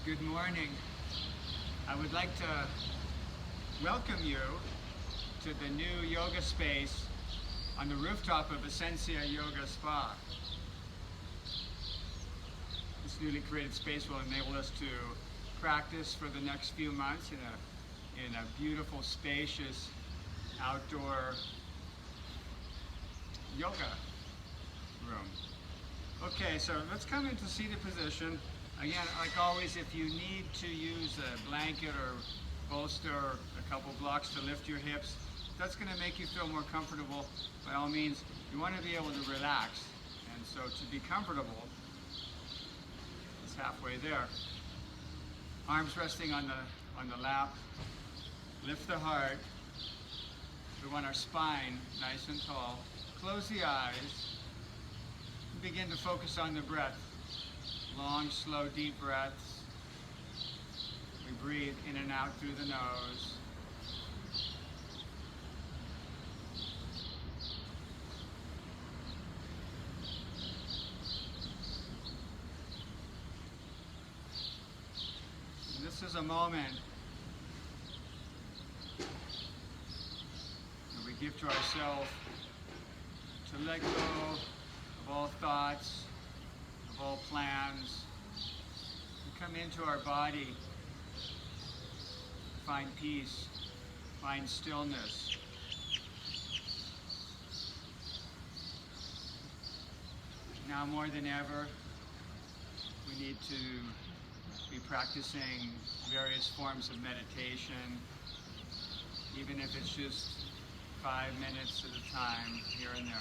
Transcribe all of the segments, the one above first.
Good morning. I would like to welcome you to the new yoga space on the rooftop of Esencia Yoga Spa. This newly created space will enable us to practice for the next few months in a beautiful, spacious, outdoor yoga room. Okay, so let's come into seated position. Again, like always, if you need to use a blanket or bolster or a couple blocks to lift your hips, that's going to make you feel more comfortable. By all means, you want to be able to relax. And so to be comfortable, it's halfway there. Arms resting on the lap. Lift the heart. We want our spine nice and tall. Close the eyes. And begin to focus on the breath. Long, slow, deep breaths. We breathe in and out through the nose. And this is a moment that we give to ourselves to let go of all thoughts, of all plans, and come into our body, find peace, find stillness. Now more than ever, we need to be practicing various forms of meditation, even if it's just 5 minutes at a time, here and there.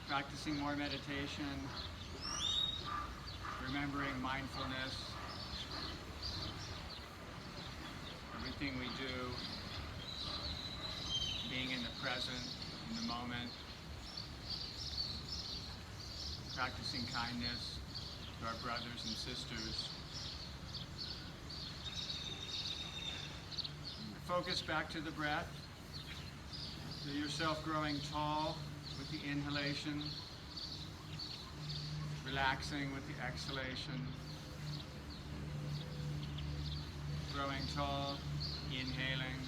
Practicing more meditation, remembering mindfulness, everything we do, being in the present, in the moment, practicing kindness to our brothers and sisters. Focus back to the breath. Feel yourself growing tall with the inhalation, relaxing with the exhalation. Growing tall, inhaling,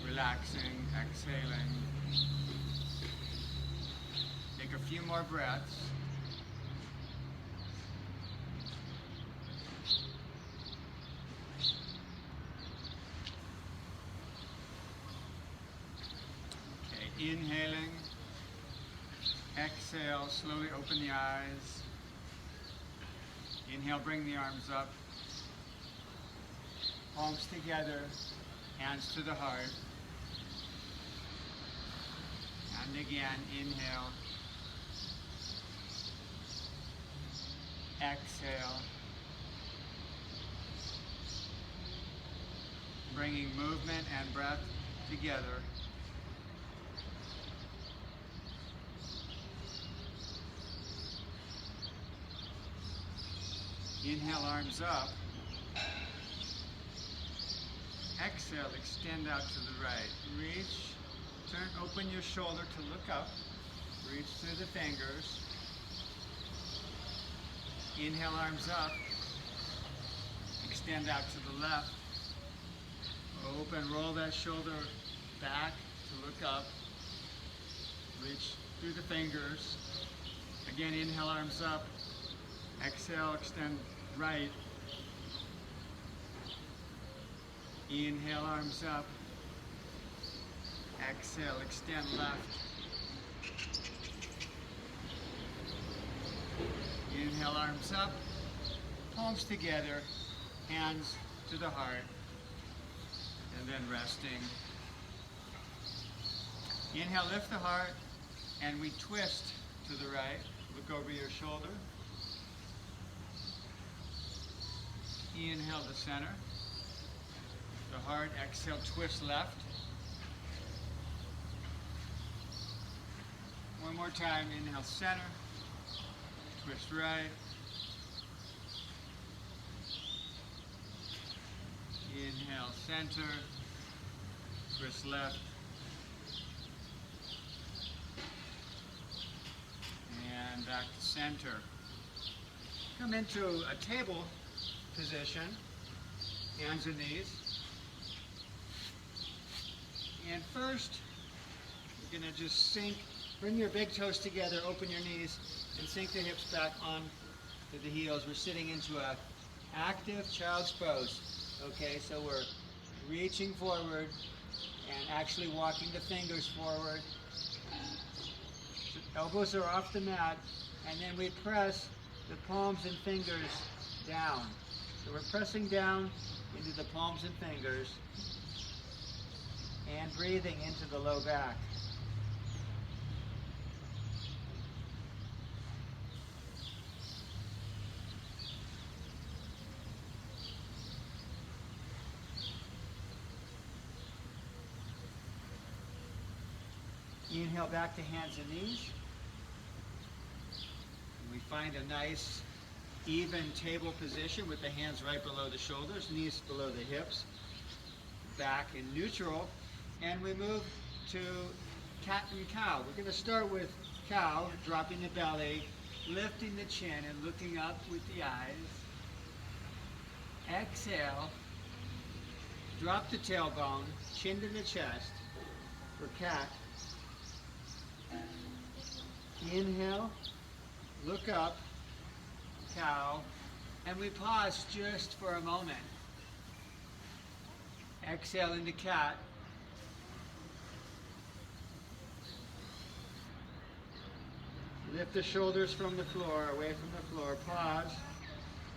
relaxing, exhaling. Take a few more breaths. Inhaling, exhale, slowly open the eyes. Inhale, bring the arms up. Palms together, hands to the heart. And again, inhale. Exhale. Bringing movement and breath together. Inhale, arms up. Exhale, extend out to the right. Reach, turn, open your shoulder to look up. Reach through the fingers. Inhale, arms up. Extend out to the left. Open, roll that shoulder back to look up. Reach through the fingers. Again, inhale, arms up. Exhale, extend right. Inhale, arms up. Exhale, extend left. Inhale, arms up. Palms together. Hands to the heart. And then resting. Inhale, lift the heart. And we twist to the right. Look over your shoulder. Inhale to center. The heart, exhale, twist left. One more time, inhale, center. Twist right. Inhale, center. Twist left. And back to center. come into a table position, hands and knees. And first, you're going to just sink, bring your big toes together, open your knees, and sink the hips back on to the heels. We're sitting into a active child's pose. Okay, so we're reaching forward and actually walking the fingers forward. So elbows are off the mat, and then we press the palms and fingers down. So we're pressing down into the palms and fingers and breathing into the low back. Inhale back to hands and knees. And we find a nice even table position with the hands right below the shoulders, knees below the hips, back in neutral, and we move to cat and cow. We're going to start with cow, dropping the belly, lifting the chin and looking up with the eyes. Exhale, drop the tailbone, chin to the chest for cat. Inhale, look up, cow, and we pause just for a moment. Exhale into cat. Lift the shoulders from the floor, away from the floor. Pause.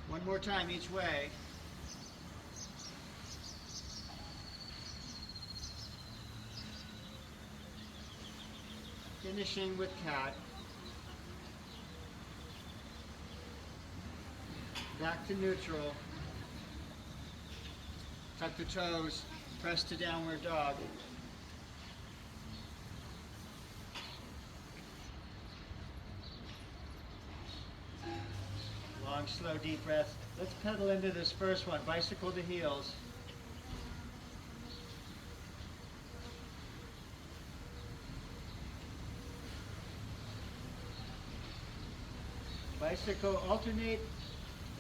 One more time each way. Finishing with cat. Back to neutral. Tuck the toes. Press to downward dog. Long, slow, deep breath. Let's pedal into this first one. Bicycle to heels. Bicycle, alternate,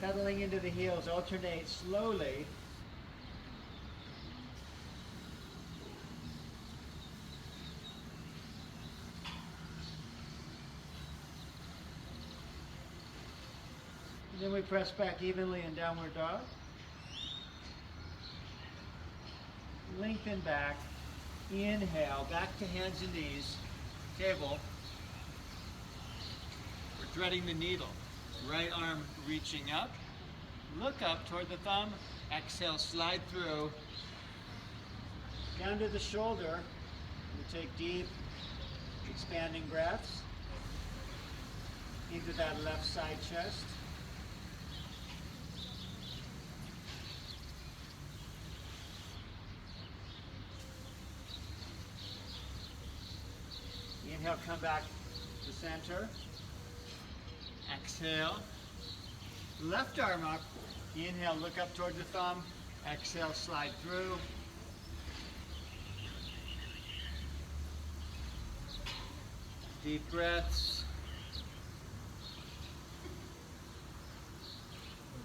pedaling into the heels, alternate slowly. And then we press back evenly in downward dog. Lengthen back. Inhale, back to hands and knees. Table. We're threading the needle. Right arm reaching up. Look up toward the thumb. Exhale, slide through. Down to the shoulder. We take deep, expanding breaths. Into that left side chest. Inhale, come back to center. Exhale. Left arm up. Inhale, look up toward the thumb. Exhale, slide through. Deep breaths.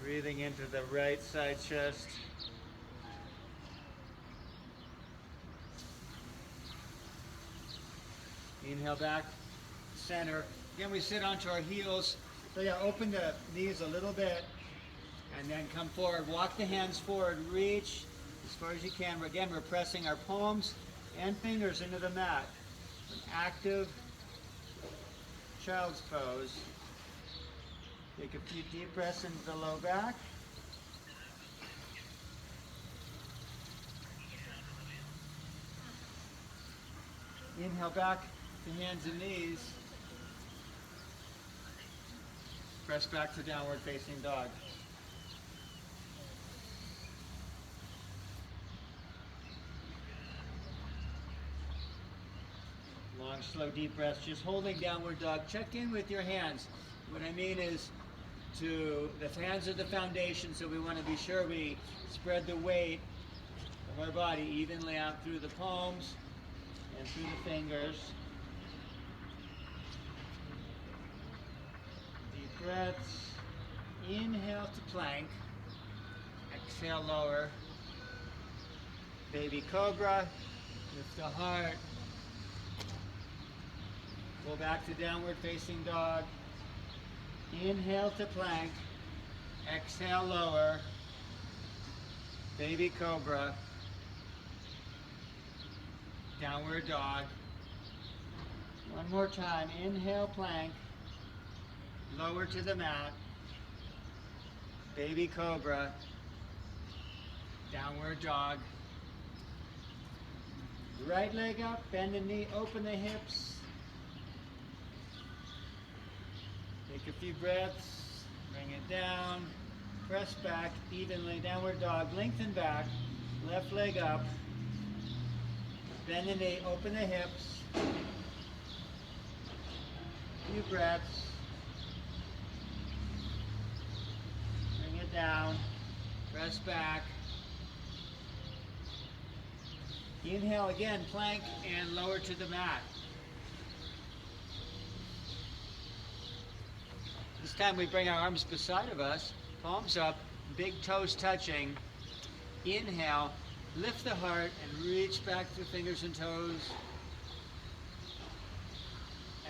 Breathing into the right side chest. Inhale back, center. Again, we sit onto our heels. So yeah, open the knees a little bit and then come forward. Walk the hands forward, reach as far as you can. Again, we're pressing our palms and fingers into the mat. An active child's pose. Take a few deep breaths into the low back. Inhale back to hands and knees. Press back to downward facing dog. Long, slow, deep breaths. Just holding downward dog. Check in with your hands. What I mean is the hands are the foundation, so we want to be sure we spread the weight of our body evenly out through the palms and through the fingers. Deep breaths. Inhale to plank. Exhale, lower. Baby cobra. Lift the heart. Go back to downward facing dog. Inhale to plank. Exhale, lower. Baby cobra. Downward dog. One more time. Inhale, plank. Lower to the mat. Baby cobra. Downward dog. Right leg up, bend the knee, open the hips. Take a few breaths, bring it down, press back evenly, downward dog, lengthen back, left leg up, bend the knee, open the hips. Few breaths. Bring it down, press back. Inhale again, plank and lower to the mat. This time we bring our arms beside of us, palms up, big toes touching. Inhale, lift the heart and reach back through fingers and toes.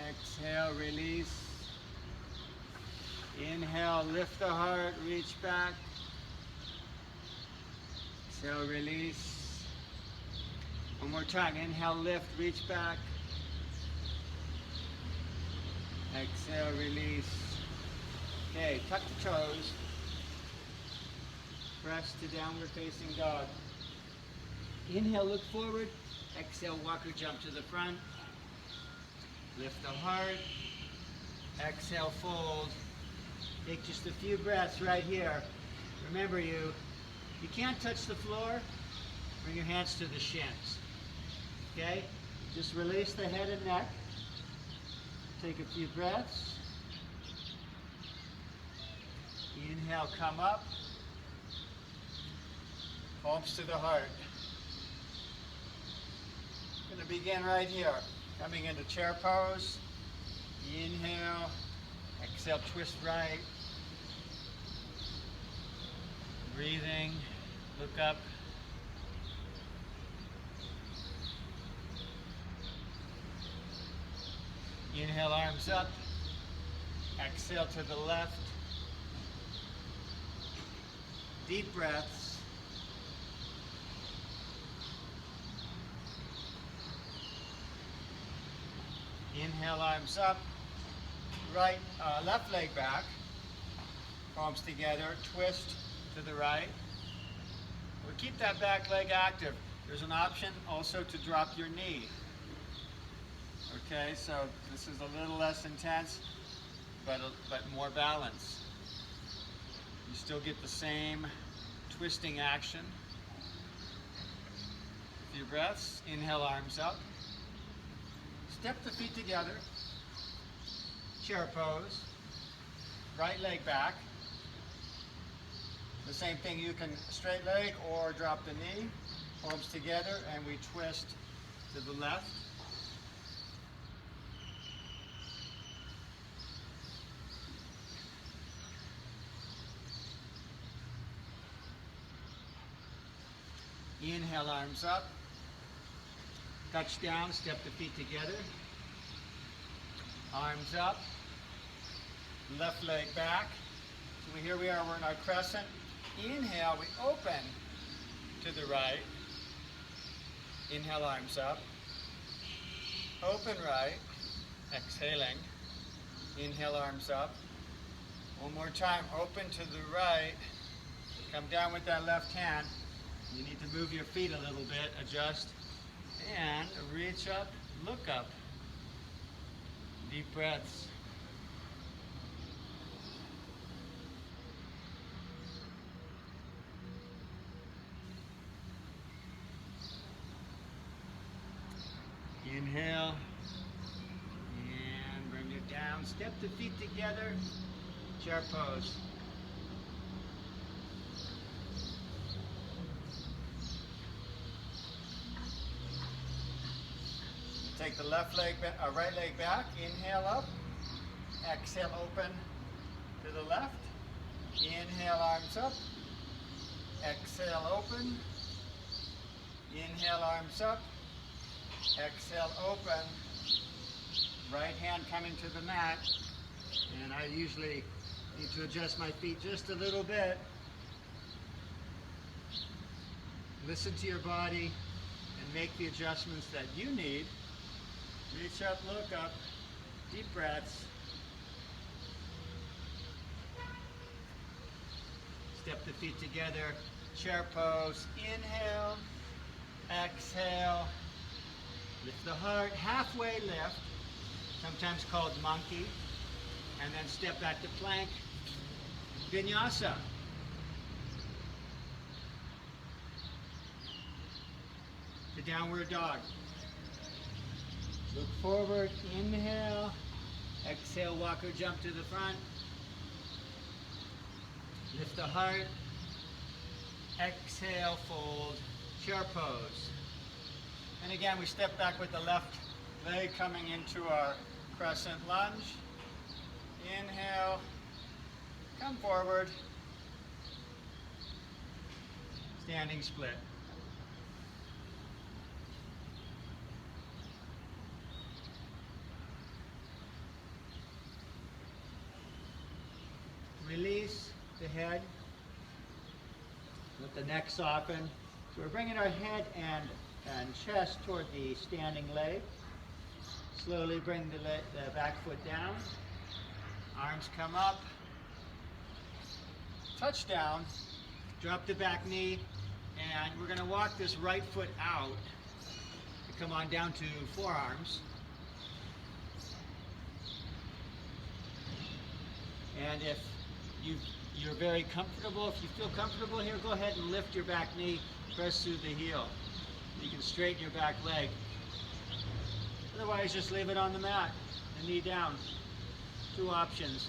Exhale, release. Inhale, lift the heart, reach back. Exhale, release. One more time. Inhale, lift, reach back. Exhale, release. Okay, tuck the toes. Press to downward facing dog. Inhale, look forward. Exhale, walk or jump to the front. Lift the heart. Exhale, fold. Take just a few breaths right here. Remember, you can't touch the floor. Bring your hands to the shins. Okay? Just release the head and neck. Take a few breaths. Inhale, come up. Palms to the heart. Going to begin right here. Coming into chair pose. Inhale. Exhale, twist right. Breathing. Look up. Inhale, arms up. Exhale to the left. Deep breaths. Inhale, arms up. Left leg back. Palms together. Twist to the right. We'll keep that back leg active. There's an option also to drop your knee. Okay, so this is a little less intense, but more balance. You still get the same twisting action. A few breaths. Inhale, arms up. Step the feet together. Chair pose. Right leg back. The same thing, you can straight leg or drop the knee. Palms together and we twist to the left. Inhale, arms up. Touch down, step the feet together. Arms up. Left leg back. So here we are, we're in our crescent. Inhale, we open to the right. Inhale, arms up. Open right. Exhaling. Inhale, arms up. One more time, open to the right. Come down with that left hand. You need to move your feet a little bit, adjust, and reach up, look up. Deep breaths. Inhale, and bring it down. Step the feet together, chair pose. Take the right leg back, inhale up, exhale open to the left, Inhale, arms up. Exhale, open. Inhale, arms up. Exhale, open. Right hand coming to the mat. And I usually need to adjust my feet just a little bit. Listen to your body and make the adjustments that you need. Reach up, look up, deep breaths. Step the feet together, chair pose. Inhale, exhale. Lift the heart, halfway lift, sometimes called monkey. And then step back to plank, vinyasa. To downward dog. Look forward, inhale, exhale, walk or jump to the front. Lift the heart, exhale, fold, chair pose. And again, we step back with the left leg coming into our crescent lunge. Inhale, come forward, standing split. Release the head, let the neck soften. So we're bringing our head and chest toward the standing leg. Slowly bring the back foot down. Arms come up. Touch down. Drop the back knee. And we're going to walk this right foot out. Come on down to forearms. And if you're very comfortable, if you feel comfortable here, go ahead and lift your back knee, press through the heel. You can straighten your back leg. Otherwise, just leave it on the mat, the knee down. Two options.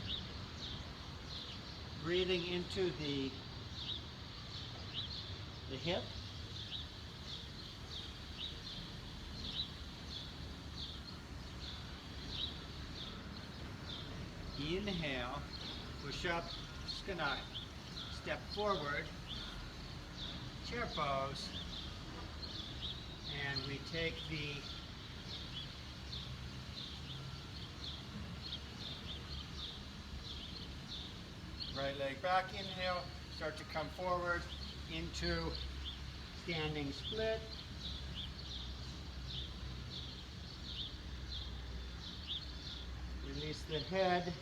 Breathing into the hip. Inhale, push up, just gonna step forward, chair pose, and we take the right leg back, inhale, start to come forward into standing split. Release the head,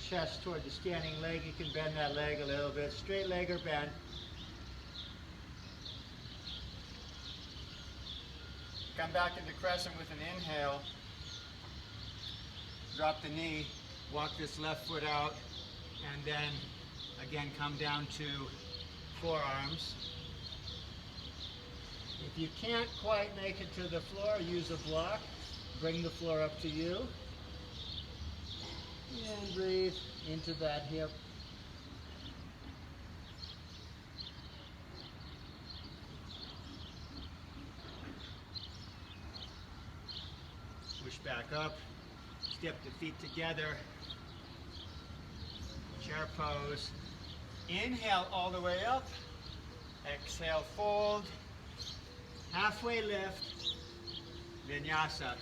chest toward the standing leg. You can bend that leg a little bit, straight leg or bend. Come back into crescent with an inhale. Drop the knee, walk this left foot out, and then again come down to forearms. If you can't quite make it to the floor, use a block. Bring the floor up to you. And breathe into that hip. Push back up. Step the feet together. Chair pose. Inhale all the way up. Exhale, fold. Halfway lift. Vinyasa.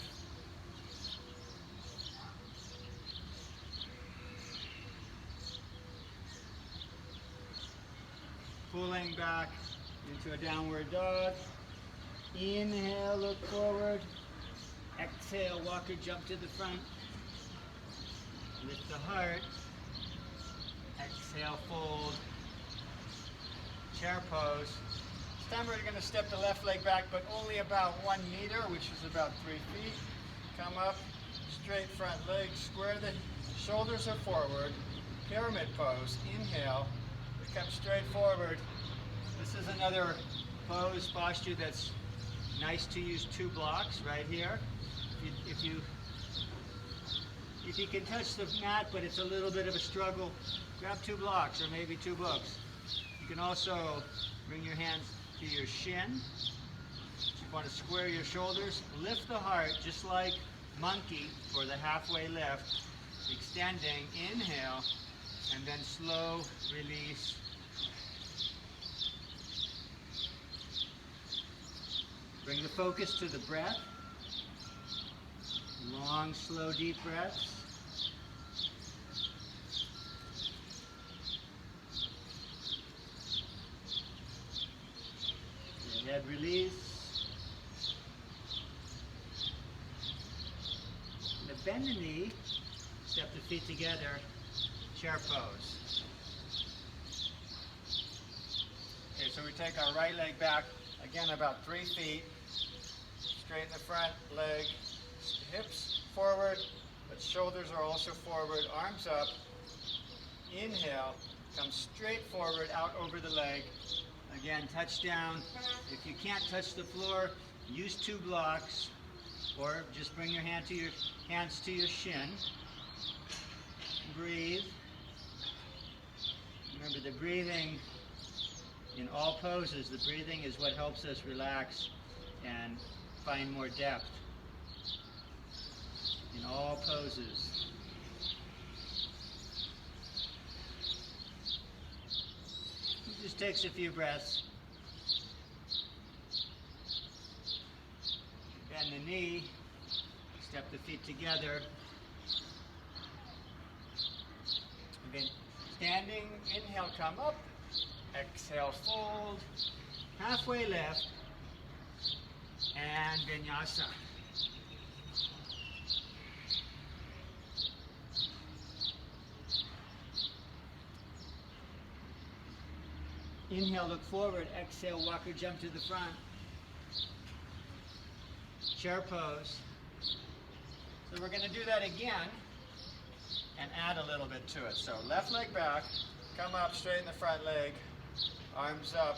Pulling back into a downward dog. Inhale, look forward. Exhale, walk or jump to the front. Lift the heart. Exhale, fold. Chair pose. This time we're going to step the left leg back, but only about 1 meter, which is about 3 feet. Come up, straight front leg, square the shoulders are forward. Pyramid pose. Inhale. Come straight forward. This is another pose, posture that's nice to use 2 blocks right here. If you can touch the mat, but it's a little bit of a struggle, grab 2 blocks or maybe 2 books. You can also bring your hands to your shin. You want to square your shoulders. Lift the heart just like monkey for the halfway lift. Extending. Inhale. and then slow release. Bring the focus to the breath. Long, slow, deep breaths. The head release. And bend the knee. Step the feet together. Chair pose. Okay, so we take our right leg back, again about 3 feet. Straighten the front leg, hips forward, but shoulders are also forward, arms up. Inhale, come straight forward, out over the leg. Again, touch down. If you can't touch the floor, use 2 blocks, or just bring your hands to your shin. Breathe. Remember, the breathing in all poses, the breathing is what helps us relax and find more depth in all poses. It just takes a few breaths. Bend the knee, step the feet together. Again, standing, inhale, come up. Exhale, fold. Halfway left. And vinyasa. Inhale, look forward. Exhale, walk or jump to the front. Chair pose. So we're going to do that again and add a little bit to it. So left leg back, come up, straighten the front leg, arms up.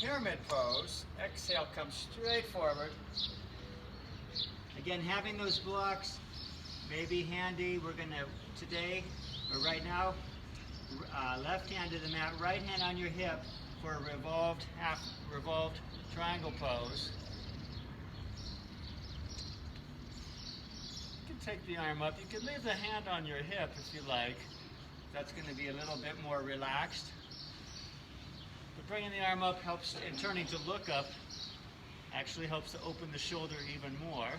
Pyramid pose. Exhale, come straight forward. Again, having those blocks may be handy. We're going to, today, or right now, left hand to the mat, right hand on your hip for a revolved triangle pose. You can take the arm up. You can leave the hand on your hip if you like. That's going to be a little bit more relaxed. But bringing the arm up helps, and turning to look up, actually helps to open the shoulder even more.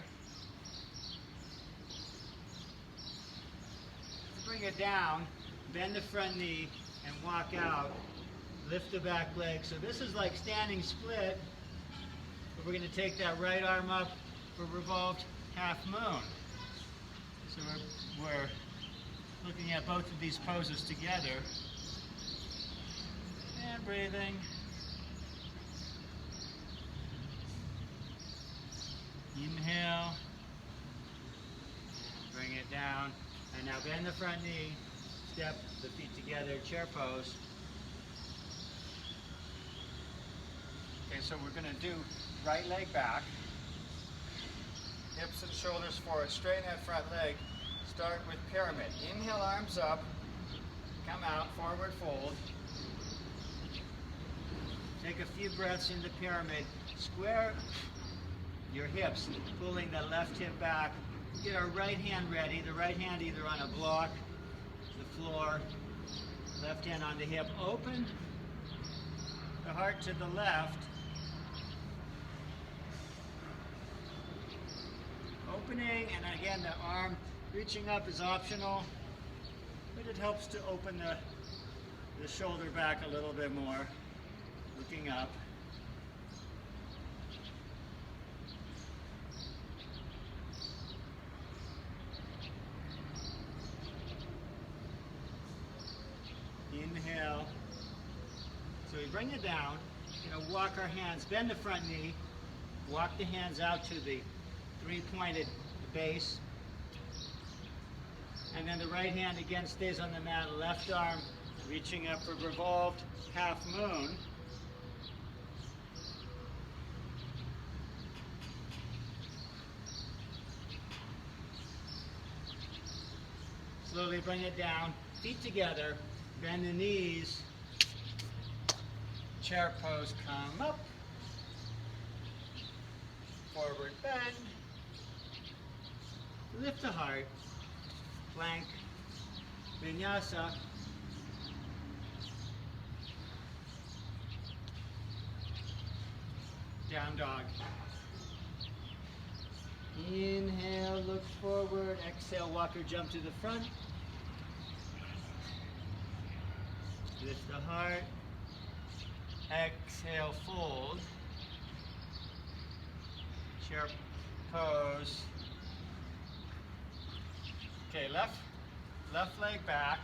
To bring it down, bend the front knee and walk out. Lift the back leg. So this is like standing split, but we're going to take that right arm up for revolved half moon. So we're looking at both of these poses together. And breathing. Inhale. And bring it down. And now bend the front knee. Step the feet together. Chair pose. Okay, so we're going to do right leg back. Hips and shoulders forward. Straighten that front leg. Start with pyramid. Inhale, arms up. Come out, forward fold. Take a few breaths in the pyramid. Square your hips, pulling the left hip back. Get our right hand ready. The right hand either on a block, the floor, left hand on the hip. Open the heart to the left. Opening, and again the arm reaching up is optional, but it helps to open the shoulder back a little bit more. Looking up. Inhale. So we bring it down. We're going to walk our hands, bend the front knee, walk the hands out to the 3-pointed base. And then the right hand again stays on the mat, left arm reaching up for revolved half moon. Slowly bring it down, feet together, bend the knees, chair pose, come up, forward bend, lift the heart, plank, Vinyasa. Down dog. Inhale, look forward. Exhale, walk or jump to the front. Lift the heart. Exhale, fold. Chair pose. Okay, left leg back.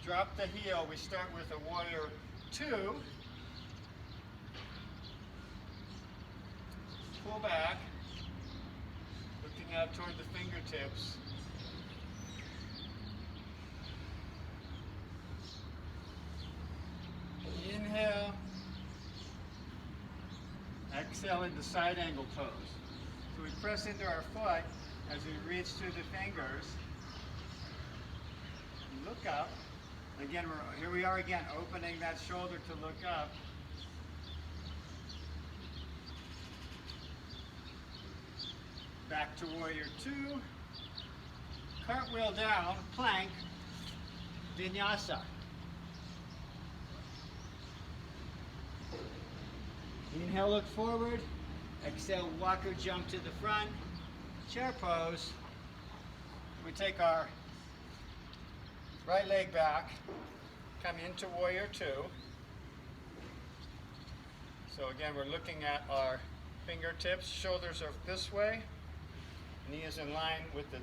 Drop the heel. We start with a warrior 2. Pull back. Looking out toward the fingertips. Inhale. Exhale into side angle pose. So we press into our foot as we reach through the fingers. Look up. Again, here we are again, opening that shoulder to look up. Back to warrior 2. Cartwheel down, plank, vinyasa. Inhale, look forward. Exhale, walk or jump to the front. Chair pose. We take our right leg back, come into warrior 2. So again, we're looking at our fingertips. Shoulders are this way. Knee is in line with the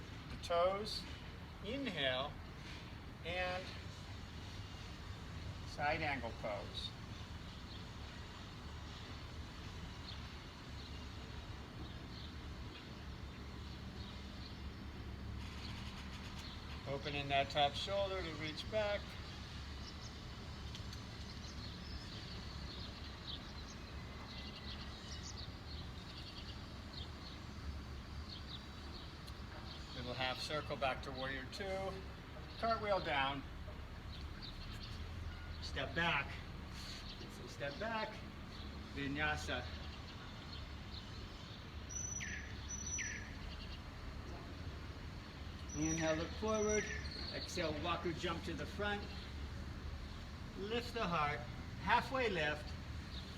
toes. Inhale, and side angle pose. Opening that top shoulder to reach back. Little half circle back to warrior 2. Cartwheel down. Step back. So step back. Vinyasa. Inhale, look forward. Exhale, walk or jump to the front. Lift the heart. Halfway lift.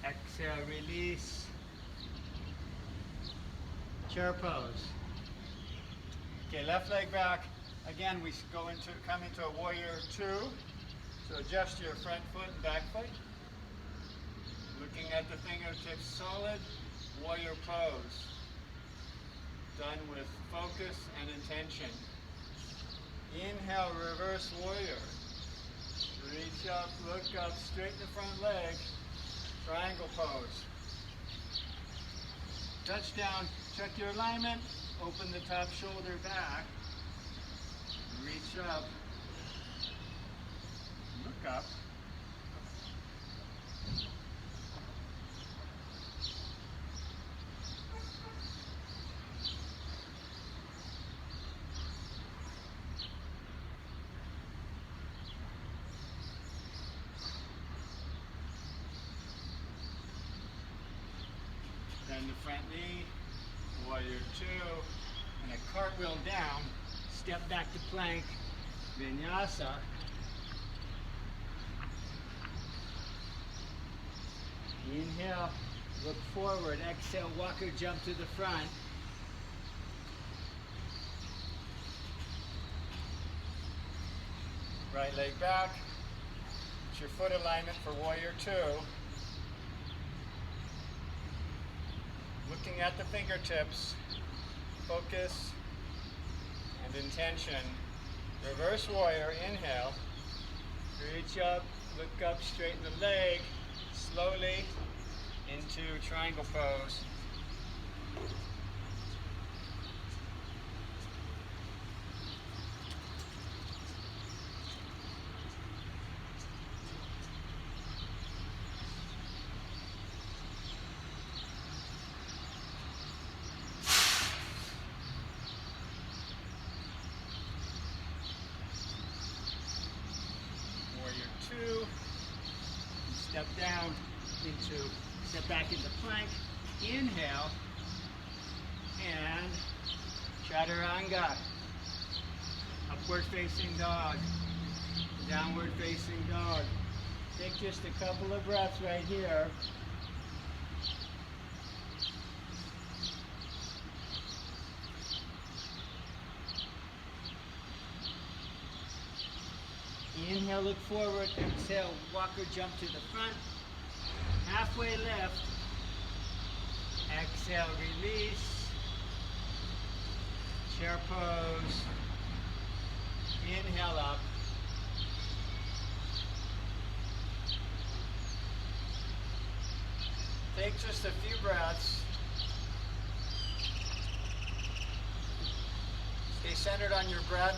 Exhale, release. Chair pose. Okay, left leg back. Again, we come into a warrior 2. So adjust your front foot and back foot. Looking at the fingertips solid. Warrior pose. Done with focus and intention. Inhale, reverse warrior. Reach up, look up, straighten the front leg. Triangle pose. Touch down, check your alignment. Open the top shoulder back. Reach up. Look up. Then the front knee, warrior 2, and a cartwheel down, step back to plank, vinyasa. Inhale, look forward, exhale, walk or jump to the front. Right leg back, it's your foot alignment for warrior 2. Looking at the fingertips, focus and intention. Reverse warrior, inhale. Reach up, look up, straighten the leg. Slowly into triangle pose. Step down step back into plank, inhale, and chaturanga. Up upward facing dog, downward facing dog. Take just a couple of breaths right here. Inhale, look forward. Exhale, walk or jump to the front. Halfway lift. Exhale, release. Chair pose. Inhale up. Take just a few breaths. Stay centered on your breath.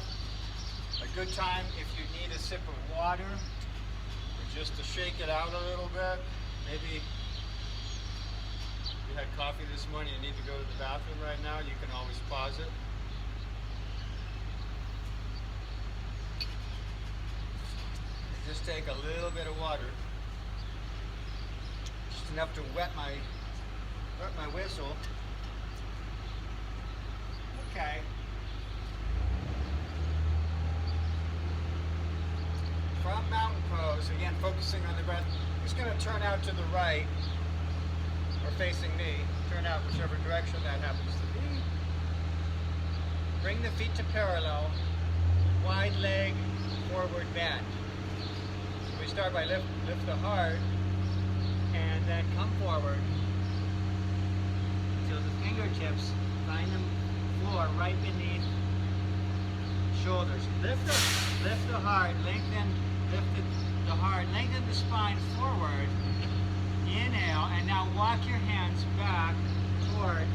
A good time if you need a sip of water or just to shake it out a little bit. Maybe you had coffee this morning, you need to go to the bathroom right now, you can always pause it. Just take a little bit of water, just enough to wet my whistle. Okay. From mountain pose, again focusing on the breath, I'm just going to turn out to the right, or facing me, turn out whichever direction that happens to be. Bring the feet to parallel, wide leg, forward bend. So we start by lift the heart, and then come forward until the fingertips find the floor right beneath shoulders. Lift the heart, lengthen. Lift the heart, lengthen the spine forward. Inhale, and now walk your hands back toward.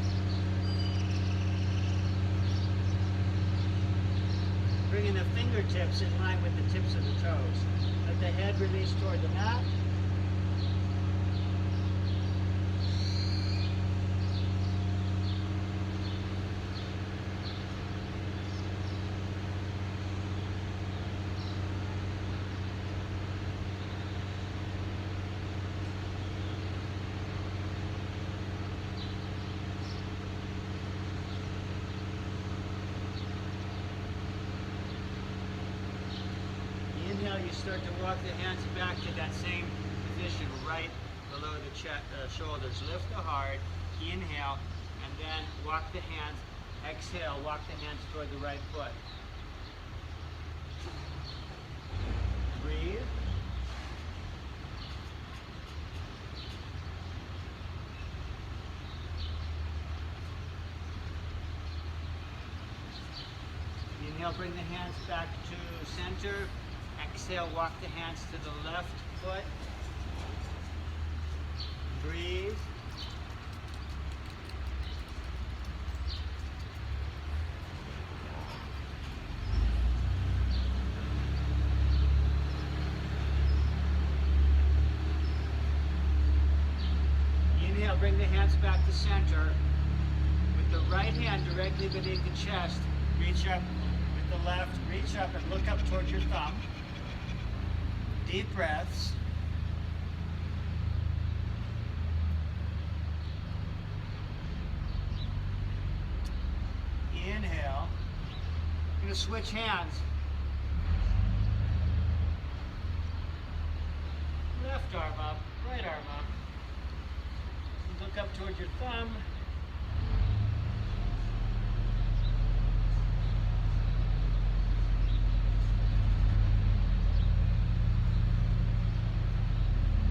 Bringing the fingertips in line with the tips of the toes. Let the head release toward the mat. Inhale, you start to walk the hands back to that same position right below the shoulders. Lift the heart, inhale, and then walk the hands. Exhale, walk the hands toward the right foot. Breathe. Inhale, bring the hands back to center. Exhale, walk the hands to the left foot. Breathe. Inhale, bring the hands back to center. With the right hand directly beneath the chest, reach up. With the left, reach up and look up towards your thumb. Deep breaths. Inhale. I'm going to switch hands. Left arm up, right arm up. Look up towards your thumb.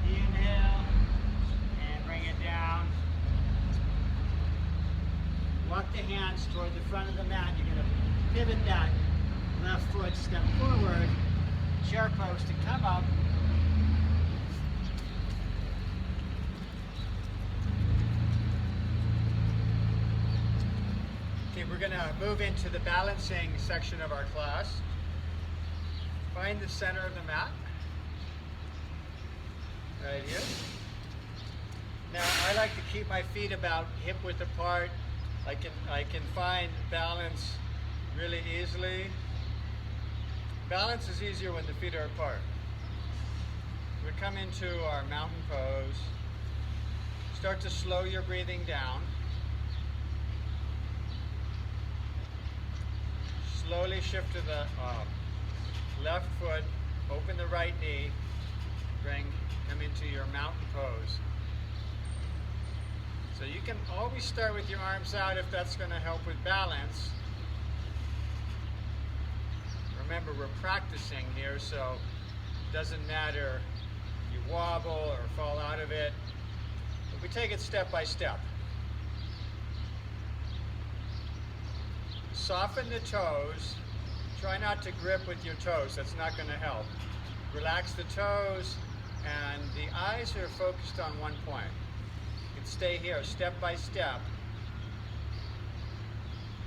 Inhale and bring it down. Walk the hands toward the front of the mat. You're going to pivot that left foot, step forward, chair pose to come up. Okay, we're going to move into the balancing section of our class. Find the center of the mat. Right here. Now, I like to keep my feet about hip width apart. I can find balance really easily. Balance is easier when the feet are apart. We come into our mountain pose. Start to slow your breathing down. slowly shift to the left foot, open the right knee, come into your mountain pose. So you can always start with your arms out if that's going to help with balance. Remember, we're practicing here, so it doesn't matter if you wobble or fall out of it. But we take it step by step. Soften the toes. Try not to grip with your toes. That's not going to help. Relax the toes, and the eyes are focused on one point. You can stay here step by step.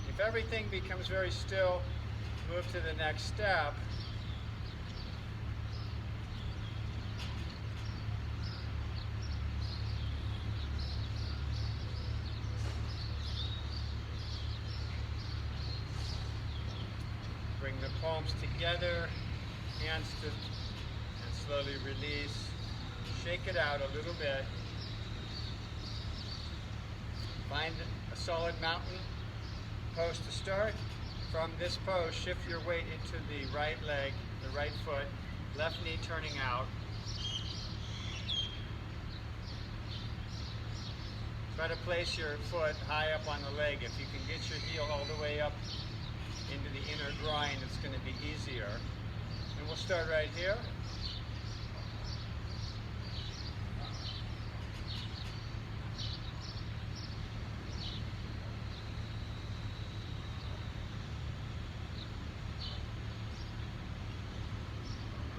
If everything becomes very still, move to the next step. Bring the palms together, hands to, and slowly release. Shake it out a little bit. Find a solid mountain pose to start. From this pose, shift your weight into the right leg, the right foot, left knee turning out. Try to place your foot high up on the leg. If you can get your heel all the way up into the inner groin, it's going to be easier. And we'll start right here.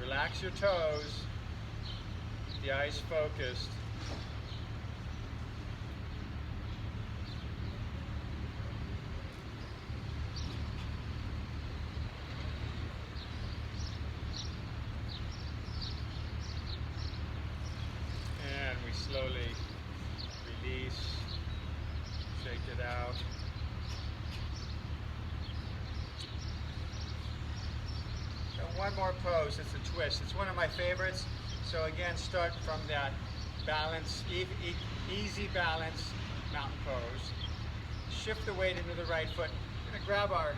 Relax your toes, the eyes focused. And we slowly release, shake it out. One more pose, it's a twist. It's one of my favorites. So again, start from that balance, easy balance mountain pose. Shift the weight into the right foot. We're going to grab our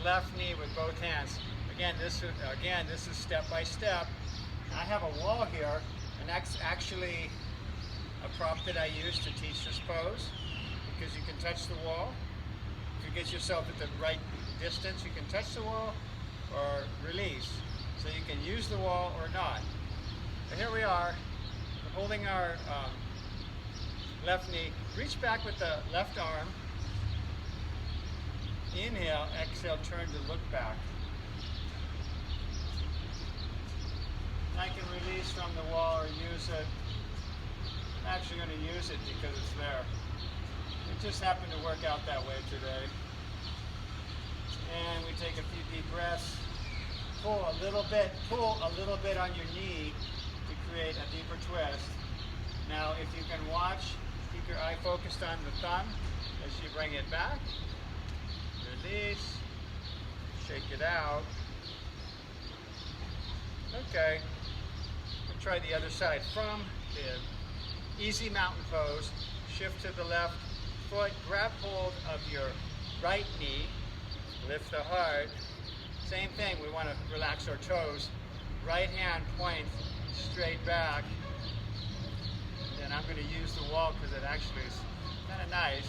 left knee with both hands. Again, this is step by step. I have a wall here, and that's actually a prop that I use to teach this pose, because you can touch the wall. If you get yourself at the right distance, you can touch the wall or release. So you can use the wall or not. So here we are, holding our left knee. Reach back with the left arm. Inhale, exhale, turn to look back. I can release from the wall or use it. I'm actually going to use it because it's there. It just happened to work out that way today. And we take a few deep breaths. Pull a little bit on your knee to create a deeper twist. Now, if you can watch, keep your eye focused on the thumb as you bring it back. Release, shake it out. Okay, we'll try the other side. From the easy mountain pose, shift to the left foot, grab hold of your right knee, lift the heart. Same thing, we want to relax our toes. Right hand points straight back. And I'm going to use the wall because it actually is kind of nice.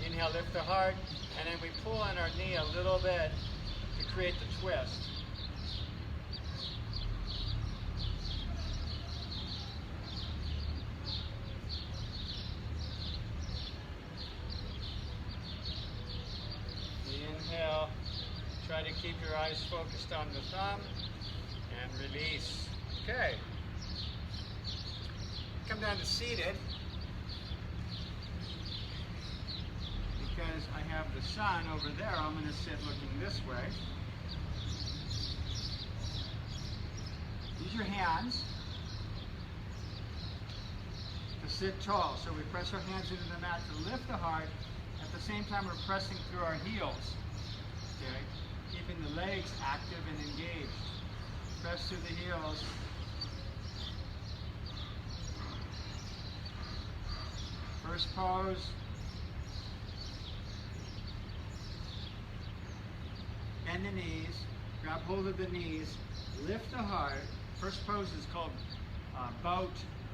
Inhale, lift the heart, and then we pull on our knee a little bit to create the twist. Inhale. Try to keep your eyes focused on the thumb and release. Okay. Come down to seated. Because I have the sun over there, I'm going to sit looking this way. Use your hands to sit tall. So we press our hands into the mat to lift the heart. At the same time, we're pressing through our heels. Okay? Keeping the legs active and engaged. Press through the heels. First pose. bend the knees, grab hold of the knees, lift the heart. First pose is called boat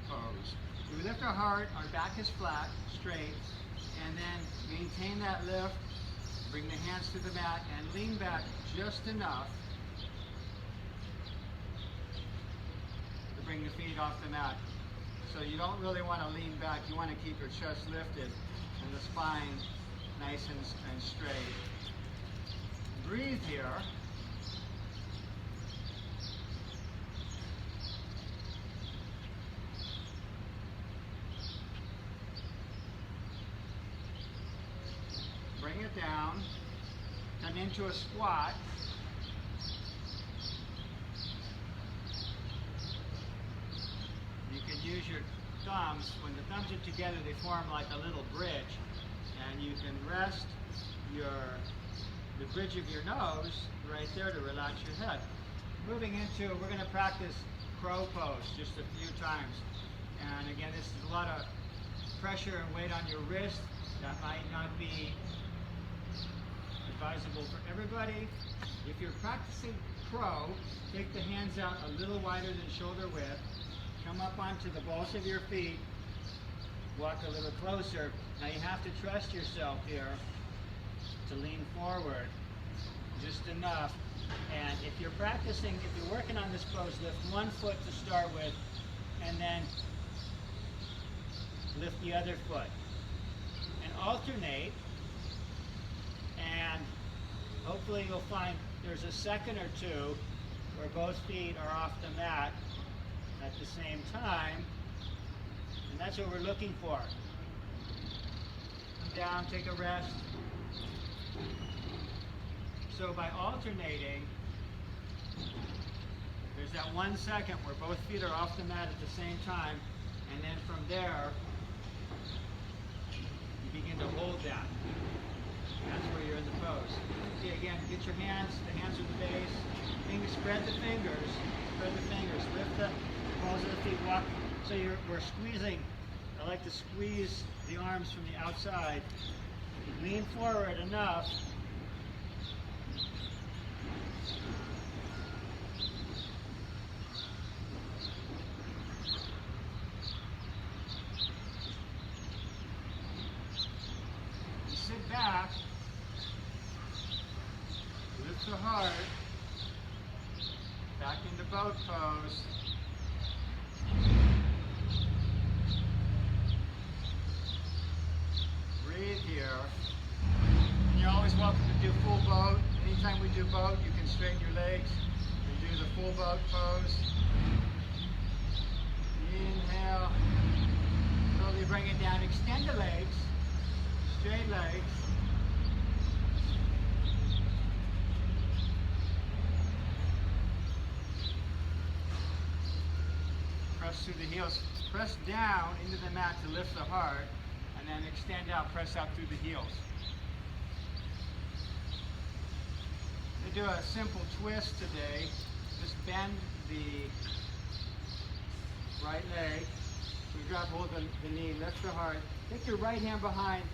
pose. So we lift our heart, our back is flat, straight, and then maintain that lift, bring the hands to the mat, and lean back just enough to bring the feet off the mat. So you don't really want to lean back, you want to keep your chest lifted and the spine nice and straight. Breathe here. Bring it down, come into a squat. You can use your thumbs. When the thumbs are together, they form like a little bridge. And you can rest the bridge of your nose right there to relax your head. Moving into, we're going to practice crow pose just a few times. And again, this is a lot of pressure and weight on your wrist. That might not be advisable for everybody. If you're practicing crow, take the hands out a little wider than shoulder width. Come up onto the balls of your feet. Walk a little closer. Now you have to trust yourself here to lean forward just enough. And if you're practicing, if you're working on this pose, lift one foot to start with, and then lift the other foot. And alternate, and hopefully you'll find there's a second or two where both feet are off the mat at the same time, and that's what we're looking for. Come down, take a rest. So by alternating, there's that 1 second where both feet are off the mat at the same time, and then from there, you begin to hold that. That's where you're in the pose. See, again, get your hands, the hands are the base. Fingers, spread the fingers, lift the balls of the feet, walk. So we're squeezing. I like to squeeze the arms from the outside. Lean forward enough. Sit back. Lift the heart. Back into boat pose. Breathe here. And you're always welcome to do full boat. Anytime we do boat, you can straighten your legs and do the full boat pose. Inhale. Slowly bring it down. Extend the legs. Straight legs. Press through the heels. Press down into the mat to lift the heart, and then extend out, press out through the heels. We do a simple twist today. Just bend the right leg. So we grab hold of the knee, lift the heart. Take your right hand behind,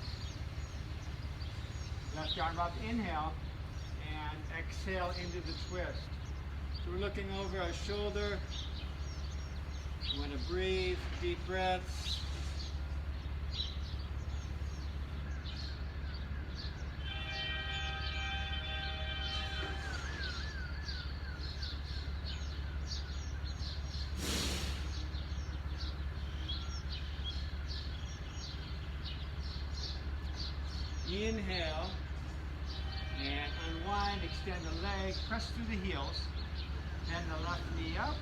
left arm up, inhale, and exhale into the twist. So we're looking over our shoulder. You want to breathe, deep breaths. Inhale, and unwind, extend the leg, press through the heels, bend the left knee up.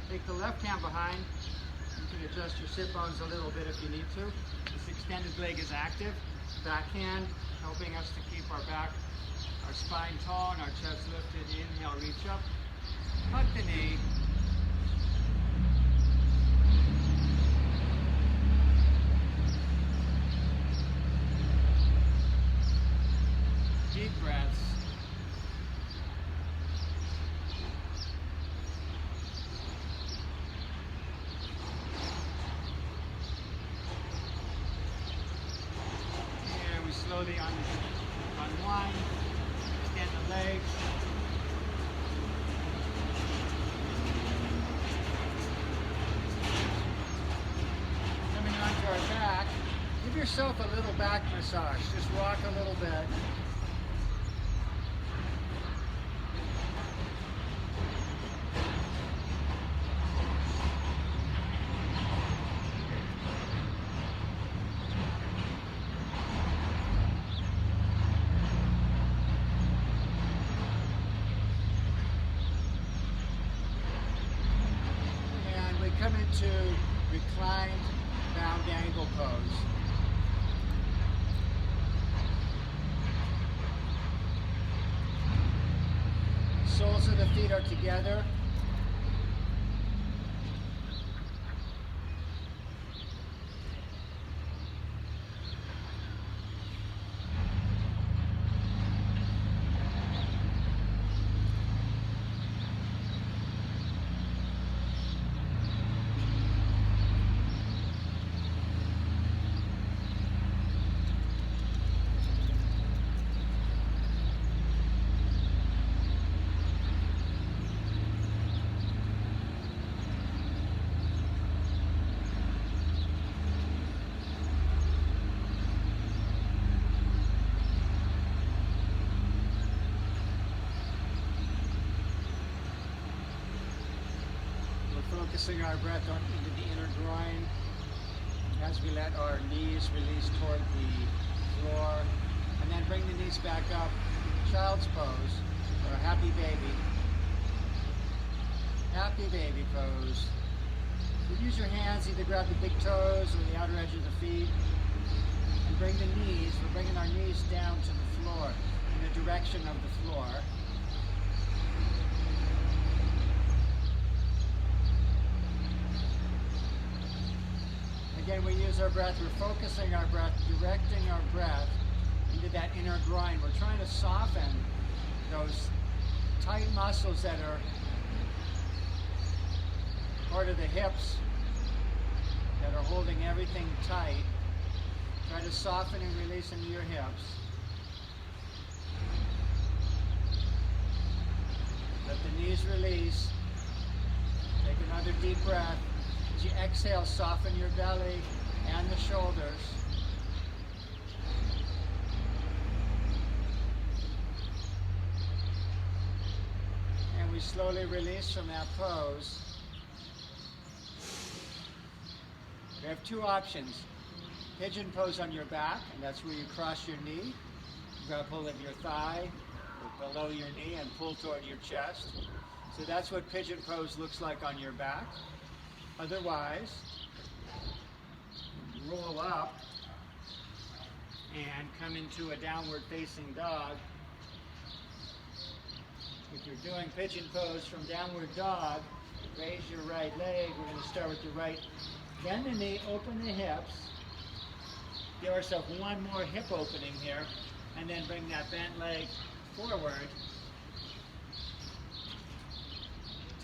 Take the left hand behind. You can adjust your sit bones a little bit if you need to. This extended leg is active. Back hand helping us to keep our back, our spine tall and our chest lifted. Inhale, reach up. Hug the knee. Deep breaths. Slowly unwind, extend the legs. yourself a little back massage. Just rock a little bit. And we come into reclined bound angle pose. Soles of the feet are together. Focusing our breath into the inner groin as we let our knees release toward the floor, and then bring the knees back up, child's pose, or happy baby. Happy baby pose. You use your hands, either grab the big toes or the outer edge of the feet, and bring the knees, we're bringing our knees down to the floor, in the direction of the floor. Again, we use our breath, we're focusing our breath, directing our breath into that inner groin. We're trying to soften those tight muscles that are part of the hips that are holding everything tight. Try to soften and release into your hips. Let the knees release. Take another deep breath. As you exhale, soften your belly and the shoulders. And we slowly release from that pose. We have two options. Pigeon pose on your back, and that's where you cross your knee, grab hold of your thigh or below your knee and pull toward your chest. So that's what pigeon pose looks like on your back. Otherwise, roll up and come into a downward facing dog. If you're doing pigeon pose from downward dog, raise your right leg. We're going to start with the right. Bend the knee, open the hips. Give ourselves one more hip opening here, and then bring that bent leg forward.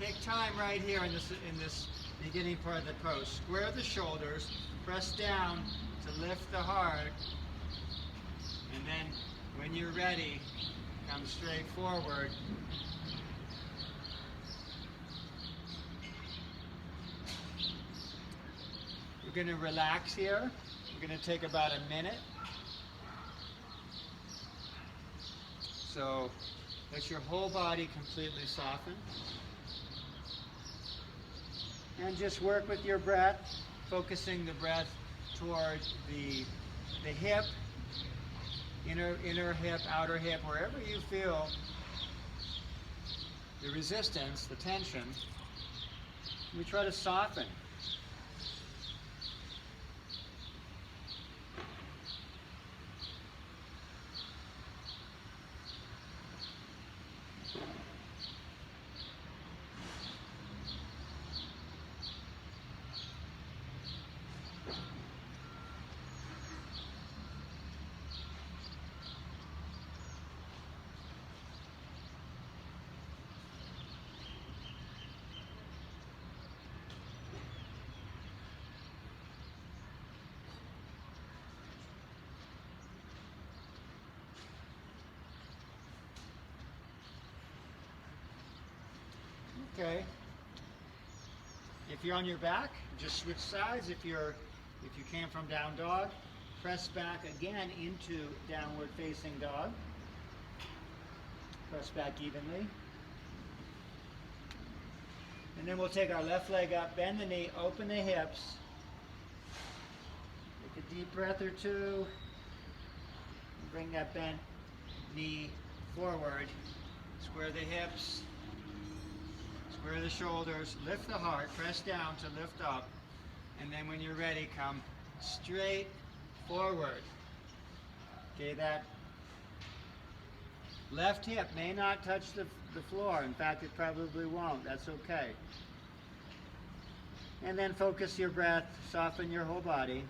Take time right here in this beginning part of the pose. Square the shoulders, press down to lift the heart, and then when you're ready, come straight forward. We're going to relax here. We're going to take about a minute. So let your whole body completely soften. And just work with your breath, focusing the breath toward the hip, inner hip, outer hip, wherever you feel the resistance, the tension. We try to soften. Okay. If you're on your back, just switch sides. If you came from down dog, Press back again into downward facing dog. Press back evenly. And then we'll take our left leg up, bend the knee, open the hips. Take a deep breath or two. And bring that bent knee forward. Square the hips. Square the shoulders. Lift the heart. Press down to lift up. And then when you're ready, come straight forward. Okay, that left hip may not touch the floor. In fact, it probably won't. That's okay. And then focus your breath, soften your whole body.